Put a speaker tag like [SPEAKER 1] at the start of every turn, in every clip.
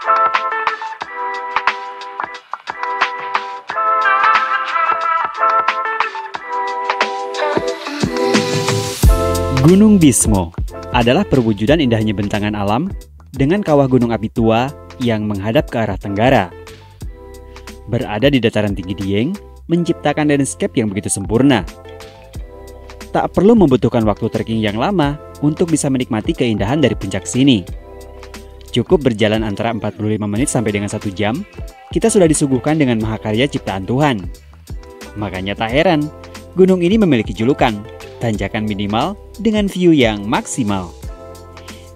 [SPEAKER 1] Gunung Bismo adalah perwujudan indahnya bentangan alam dengan kawah gunung api tua yang menghadap ke arah tenggara. Berada di dataran tinggi Dieng, menciptakan landscape yang begitu sempurna. Tak perlu membutuhkan waktu trekking yang lama untuk bisa menikmati keindahan dari puncak sini. Cukup berjalan antara 45 menit sampai dengan 1 jam, kita sudah disuguhkan dengan mahakarya ciptaan Tuhan. Makanya tak heran, gunung ini memiliki julukan tanjakan minimal dengan view yang maksimal.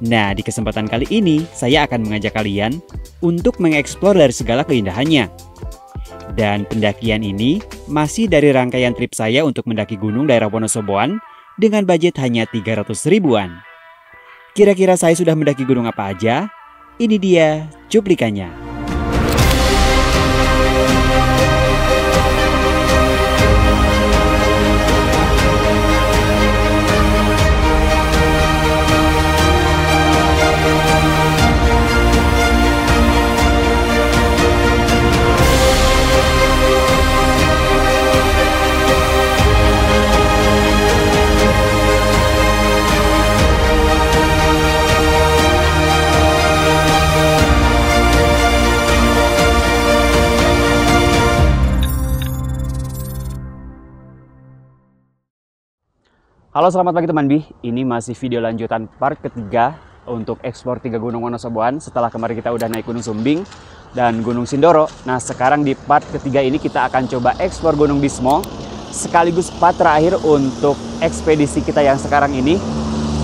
[SPEAKER 1] Nah, di kesempatan kali ini, saya akan mengajak kalian untuk mengeksplor dari segala keindahannya. Dan pendakian ini masih dari rangkaian trip saya untuk mendaki gunung daerah Wonosoboan dengan budget hanya 300 ribuan. Kira-kira saya sudah mendaki gunung apa aja? Ini dia cuplikannya. Halo, selamat pagi teman Bi. Ini masih video lanjutan part ketiga untuk eksplor 3 gunung Wonosoboan. Setelah kemarin kita udah naik Gunung Sumbing dan Gunung Sindoro. Nah, sekarang di part ketiga ini kita akan coba eksplor Gunung Bismo, sekaligus part terakhir untuk ekspedisi kita yang sekarang ini.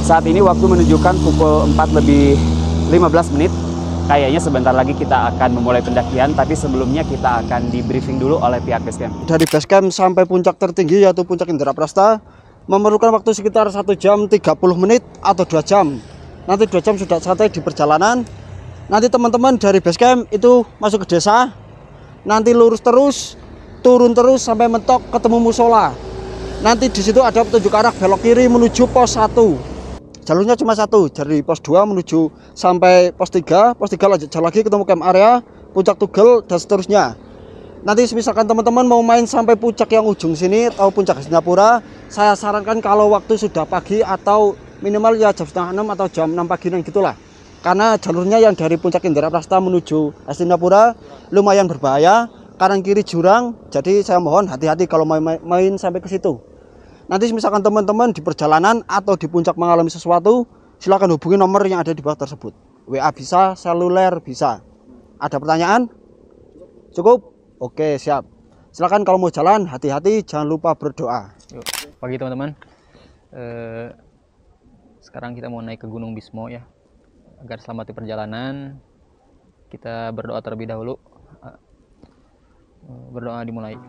[SPEAKER 1] Saat ini waktu menunjukkan pukul 4 lebih 15 menit. Kayaknya sebentar lagi kita akan memulai pendakian, tapi sebelumnya kita akan di briefing dulu oleh pihak basecamp.
[SPEAKER 2] Dari basecamp sampai puncak tertinggi yaitu puncak Indraprasta memerlukan waktu sekitar 1 jam 30 menit atau 2 jam. Nanti 2 jam sudah santai di perjalanan. Nanti teman-teman dari basecamp itu masuk ke desa. Nanti lurus terus, turun terus sampai mentok ketemu musola. Nanti di situ ada petunjuk arah belok kiri menuju pos 1. Jalurnya cuma 1, dari pos 2 menuju sampai pos 3. Pos 3 lanjut jalan lagi ketemu camp area, puncak Tugel dan seterusnya. Nanti misalkan teman-teman mau main sampai puncak yang ujung sini atau puncak Hastinapura, saya sarankan kalau waktu sudah pagi atau minimal ya jam setengah 6 atau jam 6 pagi dan gitulah. Karena jalurnya yang dari puncak Indraprasta menuju Hastinapura lumayan berbahaya, kanan kiri jurang, jadi saya mohon hati-hati kalau main sampai ke situ. Nanti misalkan teman-teman di perjalanan atau di puncak mengalami sesuatu, silakan hubungi nomor yang ada di bawah tersebut. WA bisa, seluler bisa. Ada pertanyaan? Cukup? Oke, siap. Silakan kalau mau jalan, hati-hati, jangan lupa berdoa.
[SPEAKER 3] Yuk, pagi teman-teman. Sekarang kita mau naik ke Gunung Bismo ya. Agar selamat di perjalanan, kita berdoa terlebih dahulu. Berdoa dimulai.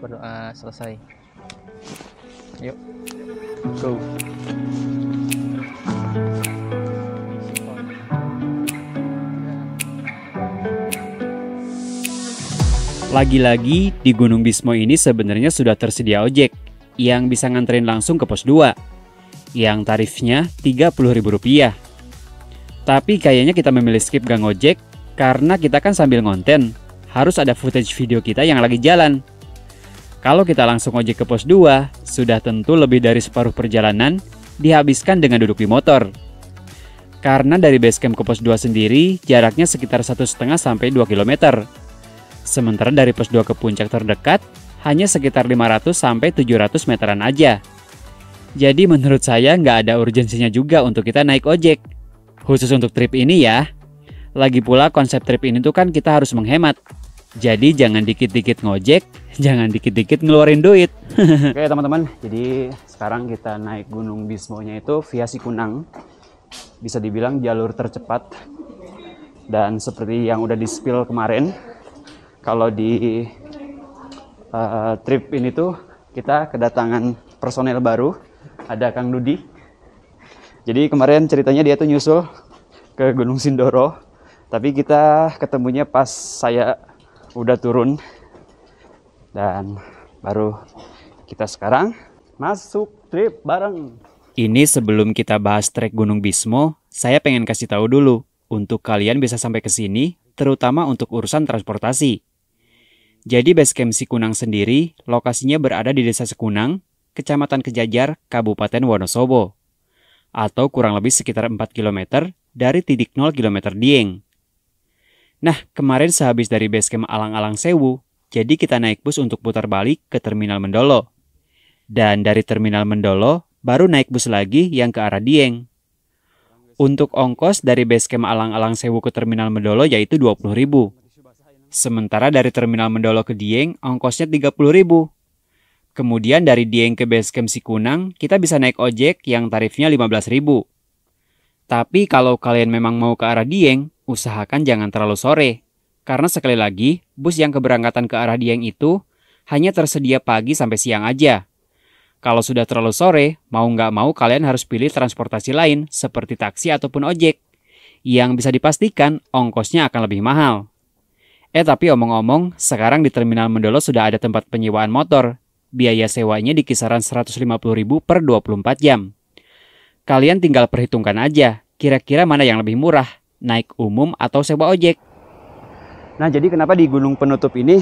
[SPEAKER 3] Berdoa selesai. Yuk, go.
[SPEAKER 1] Lagi-lagi di Gunung Bismo ini sebenarnya sudah tersedia ojek yang bisa nganterin langsung ke pos 2 yang tarifnya Rp30.000. Tapi kayaknya kita memilih skip gang ojek karena kita kan sambil ngonten, harus ada footage video kita yang lagi jalan. Kalau kita langsung ojek ke pos 2, sudah tentu lebih dari separuh perjalanan dihabiskan dengan duduk di motor. Karena dari basecamp ke pos 2 sendiri jaraknya sekitar 1,5 sampai 2 km. Sementara dari pos 2 ke puncak terdekat hanya sekitar 500 sampai 700 meteran aja. Jadi menurut saya nggak ada urgensinya juga untuk kita naik ojek. Khusus untuk trip ini ya. Lagi pula konsep trip ini tuh kan kita harus menghemat. Jadi jangan dikit-dikit ngojek, jangan dikit-dikit ngeluarin duit. Oke teman-teman, jadi sekarang kita naik Gunung Bismo-nya itu via Sikunang. Bisa dibilang jalur tercepat. Dan seperti yang udah di-spill kemarin, kalau di trip ini tuh kita kedatangan personel baru, ada Kang Dudi. Jadi kemarin ceritanya dia tuh nyusul ke Gunung Sindoro, tapi kita ketemunya pas saya udah turun, dan baru kita sekarang masuk trip bareng. Ini sebelum kita bahas trek Gunung Bismo, saya pengen kasih tahu dulu untuk kalian bisa sampai ke sini, terutama untuk urusan transportasi. Jadi Basecamp Sikunang sendiri lokasinya berada di Desa Sikunang, Kecamatan Kejajar, Kabupaten Wonosobo, atau kurang lebih sekitar 4 km dari titik 0 km Dieng. Nah, kemarin sehabis dari Basecamp Alang-Alang Sewu, jadi kita naik bus untuk putar balik ke Terminal Mendolo. Dan dari Terminal Mendolo, baru naik bus lagi yang ke arah Dieng. Untuk ongkos dari Basecamp Alang-Alang Sewu ke Terminal Mendolo yaitu 20.000. Sementara dari Terminal Mendolo ke Dieng, ongkosnya 30.000. Kemudian dari Dieng ke Basecamp Sikunang, kita bisa naik ojek yang tarifnya 15.000. Tapi kalau kalian memang mau ke arah Dieng, usahakan jangan terlalu sore. Karena sekali lagi, bus yang keberangkatan ke arah Dieng itu hanya tersedia pagi sampai siang aja. Kalau sudah terlalu sore, mau nggak mau kalian harus pilih transportasi lain seperti taksi ataupun ojek. Yang bisa dipastikan ongkosnya akan lebih mahal. Tapi omong-omong, sekarang di Terminal Mendolo sudah ada tempat penyewaan motor. Biaya sewanya di kisaran 150.000 per 24 jam. Kalian tinggal perhitungkan aja, kira-kira mana yang lebih murah, naik umum atau sewa ojek.
[SPEAKER 2] Nah, jadi kenapa di gunung penutup ini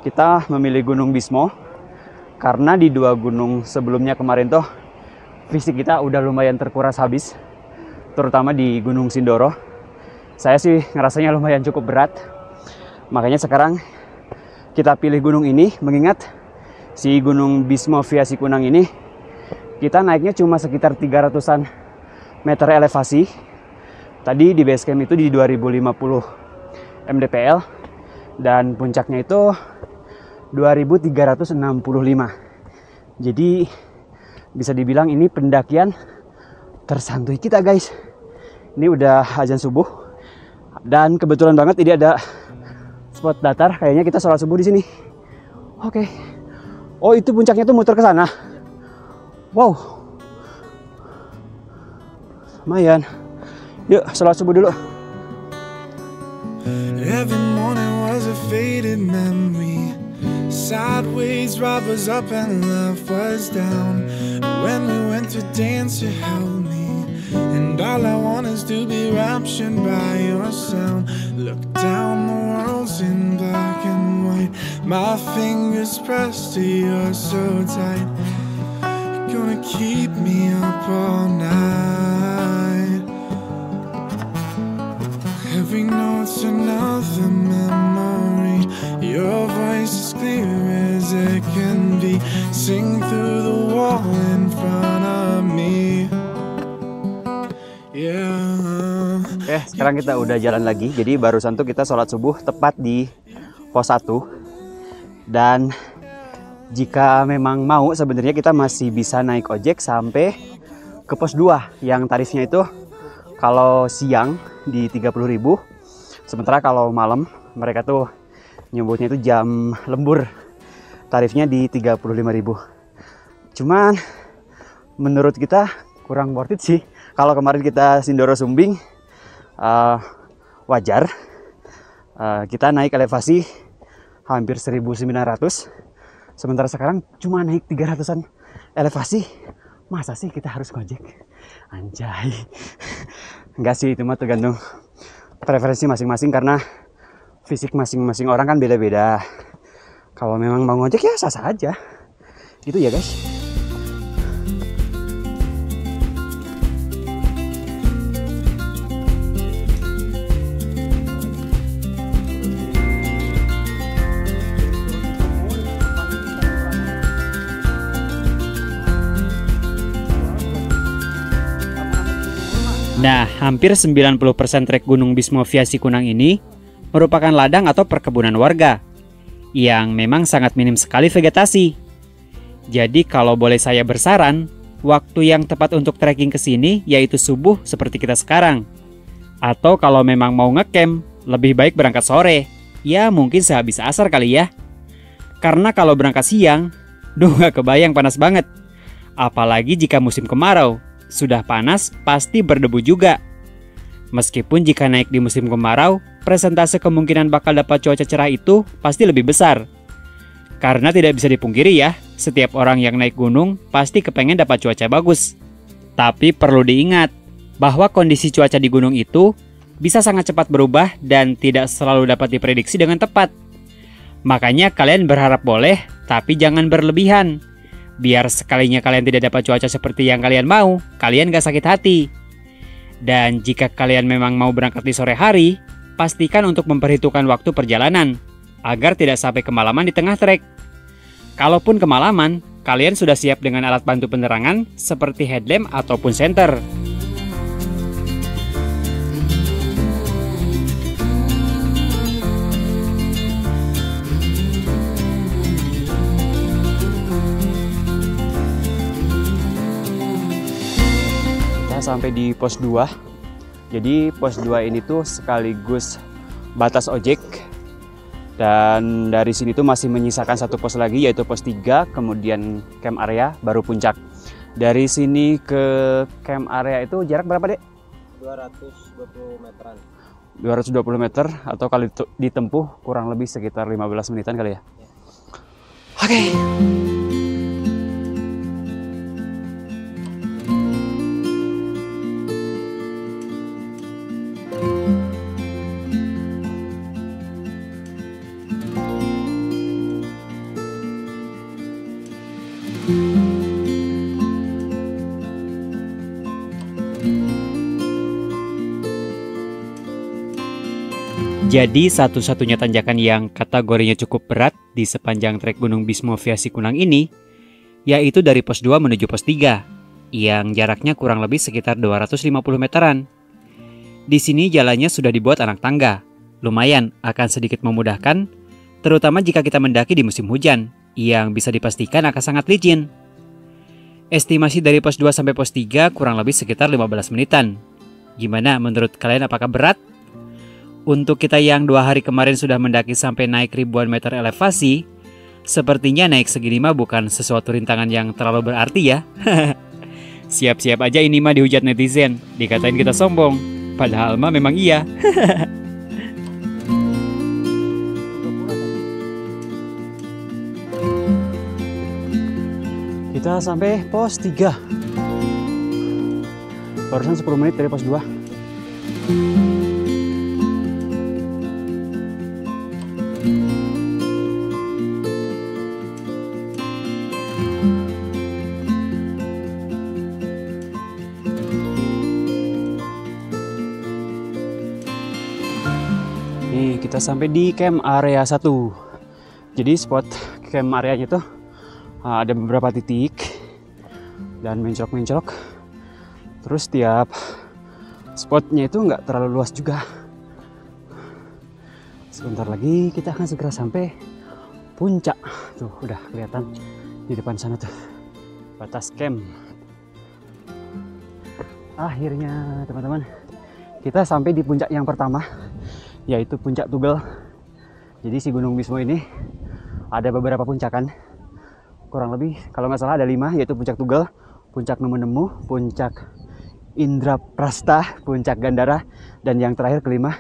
[SPEAKER 2] kita memilih Gunung Bismo? Karena di 2 gunung sebelumnya kemarin tuh fisik kita udah lumayan terkuras habis. Terutama di Gunung Sindoro. Saya sih ngerasanya lumayan cukup berat. Makanya sekarang kita pilih gunung ini, mengingat si Gunung Bismo via Sikunang ini kita naiknya cuma sekitar 300-an meter elevasi. Tadi di base camp itu di 2050 mdpl dan puncaknya itu 2365. Jadi bisa dibilang ini pendakian tersantuy kita, guys. Ini udah azan subuh dan kebetulan banget ini ada spot datar. Kayaknya kita sholat subuh di sini. Oke. Oh, itu puncaknya tuh muter ke sana. Wow. Lumayan. Yuk, sholat subuh dulu. Every morning was a faded memory. Sideways, robbers up and love was down. When we went to dance, you held me, and all I want is to be raptured by your sound. Look down, the world's in black and white. My fingers pressed to yours so tight. You're gonna keep me up all night. Every note's another memory. Your voice is clear as it can be. Sing through the wall in front of me. Yeah. Sekarang kita udah jalan lagi. Jadi barusan tuh kita sholat subuh tepat di pos 1. Dan jika memang mau, sebenarnya kita masih bisa naik ojek sampai ke pos 2 yang tarifnya itu kalau siang di 30.000. Sementara kalau malam mereka tuh nyebutnya itu jam lembur, tarifnya di 35.000. Cuman menurut kita kurang worth it sih. Kalau kemarin kita Sindoro Sumbing wajar, kita naik elevasi hampir 1900. Sementara sekarang cuma naik 300-an elevasi. Masa sih kita harus ngojek? Anjay. Enggak sih, itu mah tergantung preferensi masing-masing karena fisik masing-masing orang kan beda-beda. Kalau memang mau ngojek ya sah-sah aja. Gitu ya, guys.
[SPEAKER 1] Nah, hampir 90% trek Gunung Bismo via Sikunang ini merupakan ladang atau perkebunan warga yang memang sangat minim sekali vegetasi. Jadi kalau boleh saya bersaran, waktu yang tepat untuk trekking ke sini yaitu subuh seperti kita sekarang. Atau kalau memang mau ngecamp, lebih baik berangkat sore. Ya mungkin sehabis asar kali ya. Karena kalau berangkat siang, gak kebayang panas banget. Apalagi jika musim kemarau. Sudah panas, pasti berdebu juga. Meskipun jika naik di musim kemarau, persentase kemungkinan bakal dapat cuaca cerah itu pasti lebih besar. Karena tidak bisa dipungkiri ya, setiap orang yang naik gunung pasti kepengen dapat cuaca bagus. Tapi perlu diingat bahwa kondisi cuaca di gunung itu bisa sangat cepat berubah dan tidak selalu dapat diprediksi dengan tepat. Makanya kalian berharap boleh, tapi jangan berlebihan. Biar sekalinya kalian tidak dapat cuaca seperti yang kalian mau, kalian gak sakit hati. Dan jika kalian memang mau berangkat di sore hari, pastikan untuk memperhitungkan waktu perjalanan, agar tidak sampai kemalaman di tengah trek. Kalaupun kemalaman, kalian sudah siap dengan alat bantu penerangan seperti headlamp ataupun senter. Sampai di pos 2. Jadi pos 2 ini tuh sekaligus batas ojek. Dan dari sini tuh masih menyisakan satu pos lagi, yaitu pos 3, kemudian camp area, baru puncak. Dari sini ke camp area itu jarak berapa, Dek?
[SPEAKER 2] 220 meteran.
[SPEAKER 1] 220 meter, atau kali ditempuh kurang lebih sekitar 15 menitan kali ya? Oke. Jadi satu-satunya tanjakan yang kategorinya cukup berat di sepanjang trek Gunung Bismo via Sikunang ini, yaitu dari pos 2 menuju pos 3, yang jaraknya kurang lebih sekitar 250 meteran. Di sini jalannya sudah dibuat anak tangga, lumayan akan sedikit memudahkan, terutama jika kita mendaki di musim hujan, yang bisa dipastikan akan sangat licin. Estimasi dari pos 2 sampai pos 3 kurang lebih sekitar 15 menitan. Gimana menurut kalian, apakah berat? Untuk kita yang 2 hari kemarin sudah mendaki sampai naik ribuan meter elevasi, sepertinya naik segini mah bukan sesuatu rintangan yang terlalu berarti ya. Siap-siap aja ini mah dihujat netizen, dikatain kita sombong. Padahal mah memang iya. Kita sampai pos 3. Barusan 10 menit dari pos 2. Nih, kita sampai di camp area 1. Jadi spot camp areanya tuh ada beberapa titik dan mencrok-mencrok. Terus tiap spotnya itu nggak terlalu luas juga. Sebentar lagi kita akan segera sampai puncak. Tuh udah kelihatan di depan sana tuh batas camp. Akhirnya teman-teman, kita sampai di puncak yang pertama, yaitu puncak Tugel. Jadi si Gunung Bismo ini ada beberapa puncakan, kurang lebih kalau nggak salah ada 5, yaitu puncak Tugel, puncak Nemu-Nemu, puncak Indraprasta, puncak Gandara, dan yang terakhir kelima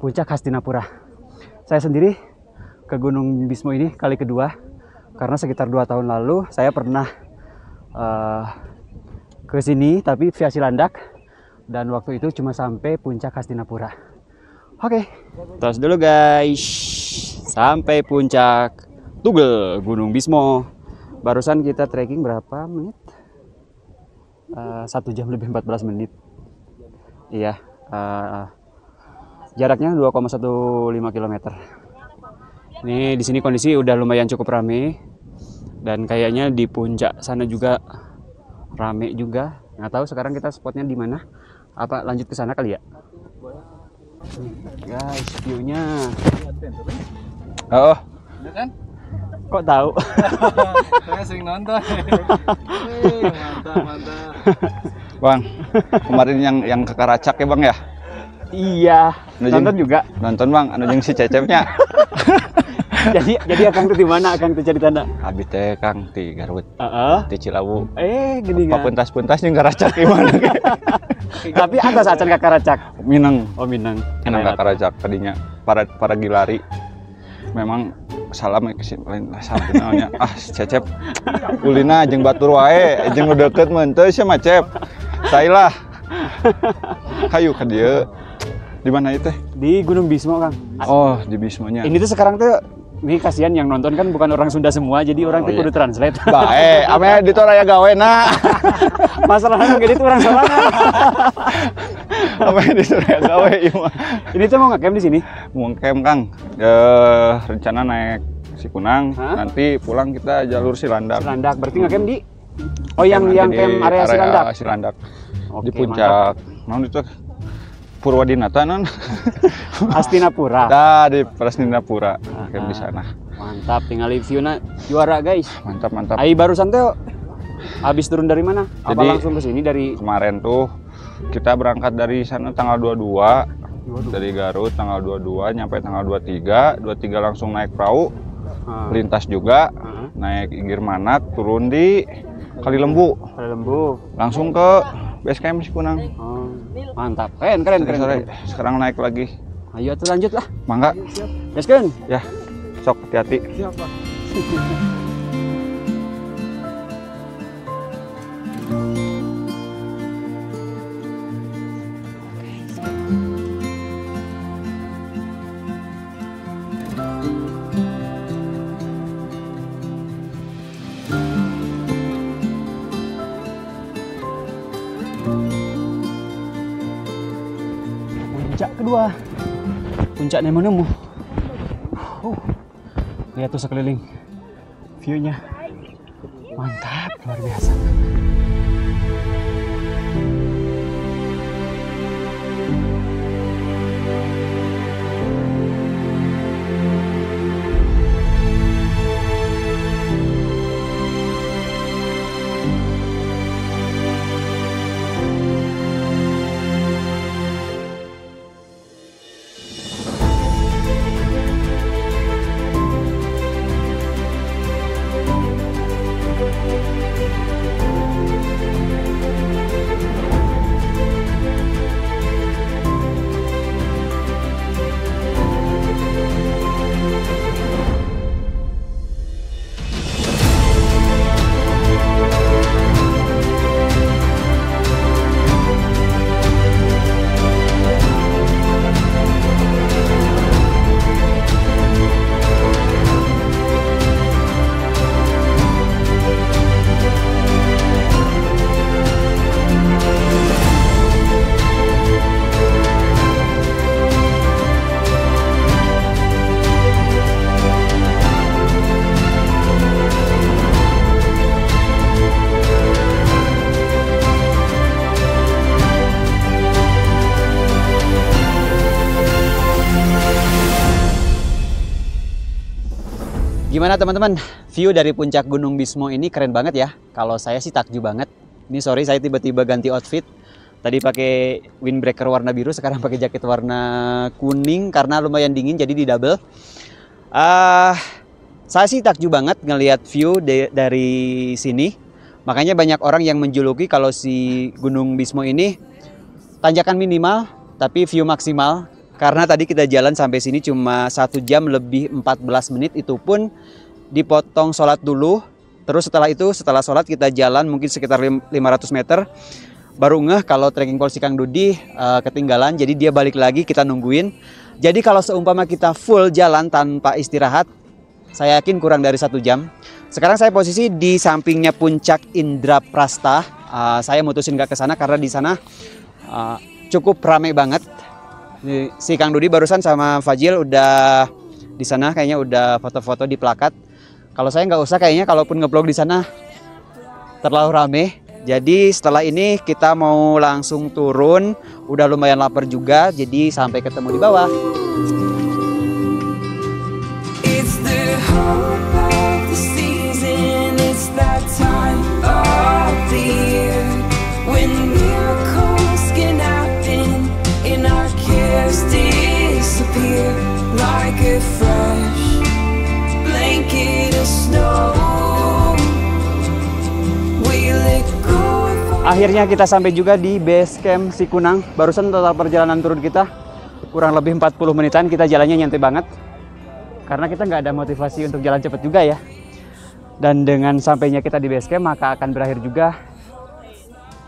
[SPEAKER 1] puncak Hastinapura. Saya sendiri ke Gunung Bismo ini kali kedua, karena sekitar 2 tahun lalu saya pernah ke sini tapi via Cilandak, dan waktu itu cuma sampai puncak Hastinapura. Oke, tos dulu guys, sampai puncak Tugel Gunung Bismo. Barusan kita trekking berapa menit? 1 jam lebih 14 menit. Iya, jaraknya 2,15 km. Ini di sini kondisi udah lumayan cukup rame, dan kayaknya di puncak sana juga rame juga. Nggak tahu sekarang kita spotnya di mana? Apa lanjut ke sana kali ya? Guys, view-nya. Oh,
[SPEAKER 4] kan?
[SPEAKER 1] Kok tahu?
[SPEAKER 4] Saya sering nonton. Mantap.
[SPEAKER 5] Bang, kemarin yang ke Karacak ya Bang ya?
[SPEAKER 1] Iya, nonton juga.
[SPEAKER 5] Nonton Bang, anu jeung si Cecepnya.
[SPEAKER 1] jadi Akang tuh di mana? Akang tuh cari tanda.
[SPEAKER 5] Abi teh Kang di Garut. Di Cilawu.
[SPEAKER 1] Gini kan.
[SPEAKER 5] Pentas-pentas jeung Karacak gimana?
[SPEAKER 1] Tapi atas acan ka Karacak.
[SPEAKER 5] Minang.
[SPEAKER 1] Oh, Minang.
[SPEAKER 5] Minang ka Karacak tadinya. Para gilari. Memang salam ke si lain sampai namanya. Si Cecep ulina jeung batur wae, jeung nu deukeut meunteu sia mah Cep. Selesai lah. Kayu ke dia. Di mana itu?
[SPEAKER 1] Di Gunung Bismo, Kang.
[SPEAKER 5] Oh, di Bismonya.
[SPEAKER 1] Ini tuh sekarang tuh, ini kasihan yang nonton kan bukan orang Sunda semua, jadi orang tuh kudu translate.
[SPEAKER 5] Bae, ame di raya gawe na.
[SPEAKER 1] Masalahnya gede tuh orang sorangan.
[SPEAKER 5] Ame di raya gawe ieu mah.
[SPEAKER 1] Ini tuh mau ngecamp di sini?
[SPEAKER 5] Mau camp, Kang. Rencana naik Sikunang, nanti pulang kita jalur Silandak.
[SPEAKER 1] Silandak, berarti ngecamp di? Oh, yang camp area Silandak.
[SPEAKER 5] Silandak.
[SPEAKER 1] Oke,
[SPEAKER 5] Di puncak. Naon itu? Purwadinata non.
[SPEAKER 1] Astinapura.
[SPEAKER 5] Nah, di Prasninapura. Camp di sana.
[SPEAKER 1] Mantap, tinggal view-nya juara, guys.
[SPEAKER 5] Mantap, mantap.
[SPEAKER 1] Ai barusan tuh habis turun dari mana? Apa
[SPEAKER 5] Jadi,
[SPEAKER 1] langsung ke sini dari
[SPEAKER 5] kemarin tuh kita berangkat dari sana tanggal 22 dari Garut tanggal 22 nyampe tanggal 23 langsung naik perahu lintas juga naik Igir Manat turun di Kali Lembu langsung ke base camp Sikunang.
[SPEAKER 1] Mantap, keren.
[SPEAKER 5] Sekarang naik lagi.
[SPEAKER 1] Ayo tuh lanjut lah.
[SPEAKER 5] Mangga.
[SPEAKER 1] Gaskeun.
[SPEAKER 5] Ya, sok hati-hati.
[SPEAKER 2] Siap, Pak.
[SPEAKER 1] Puncak kedua, puncak nemu-nemu. Lihat tuh sekeliling, view-nya mantap, luar biasa. Gimana teman-teman, view dari puncak Gunung Bismo ini keren banget ya. Kalau saya sih takjub banget. Ini sorry saya tiba-tiba ganti outfit. Tadi pakai windbreaker warna biru, sekarang pakai jaket warna kuning karena lumayan dingin jadi di double. Saya sih takjub banget ngelihat view dari sini. Makanya banyak orang yang menjuluki kalau si Gunung Bismo ini tanjakan minimal tapi view maksimal. Karena tadi kita jalan sampai sini cuma 1 jam lebih 14 menit, itu pun dipotong sholat dulu. Terus setelah sholat kita jalan mungkin sekitar 500 meter. Baru ngeh kalau trekking pole si Kang Dudi ketinggalan, jadi dia balik lagi, kita nungguin. Jadi kalau seumpama kita full jalan tanpa istirahat, saya yakin kurang dari 1 jam. Sekarang saya posisi di sampingnya puncak Indraprasta. Saya mutusin gak ke sana karena di sana cukup ramai banget. Si Kang Dudi barusan sama Fajil udah di sana, kayaknya udah foto-foto di plakat. Kalau saya nggak usah, kayaknya kalaupun ngeblog di sana terlalu rame. Jadi setelah ini kita mau langsung turun, udah lumayan lapar juga, jadi sampai ketemu di bawah. It's the hope of the season, it's that time of the year when miracles can happen and our cares disappear like a fresh blanket of snow. Akhirnya kita sampai juga di base camp Sikunang. Barusan total perjalanan turun kita kurang lebih 40 menitan. Kita jalannya nyantai banget karena kita nggak ada motivasi untuk jalan cepat juga ya. Dan dengan sampainya kita di base camp, maka akan berakhir juga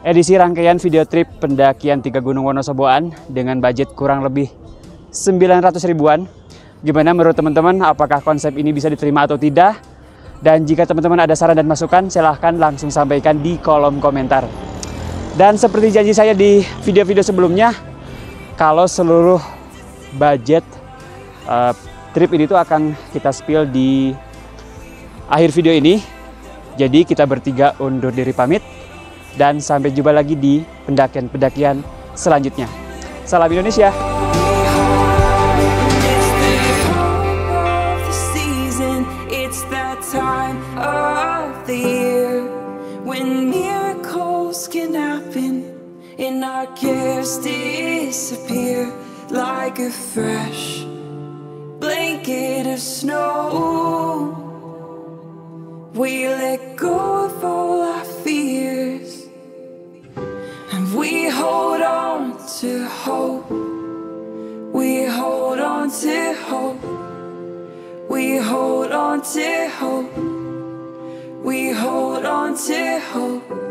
[SPEAKER 1] edisi rangkaian video trip pendakian 3 Gunung Wonosoboan dengan budget kurang lebih 900 ribuan. Gimana menurut teman-teman? Apakah konsep ini bisa diterima atau tidak? Dan jika teman-teman ada saran dan masukan, silahkan langsung sampaikan di kolom komentar. Dan seperti janji saya di video-video sebelumnya, kalau seluruh budget trip ini tuh akan kita spill di akhir video ini. Jadi kita bertiga undur diri pamit dan sampai jumpa lagi di pendakian-pendakian selanjutnya. Salam Indonesia.
[SPEAKER 6] Like a fresh blanket of snow, we let go of all our fears, and we hold on to hope. We hold on to hope. We hold on to hope. We hold on to hope.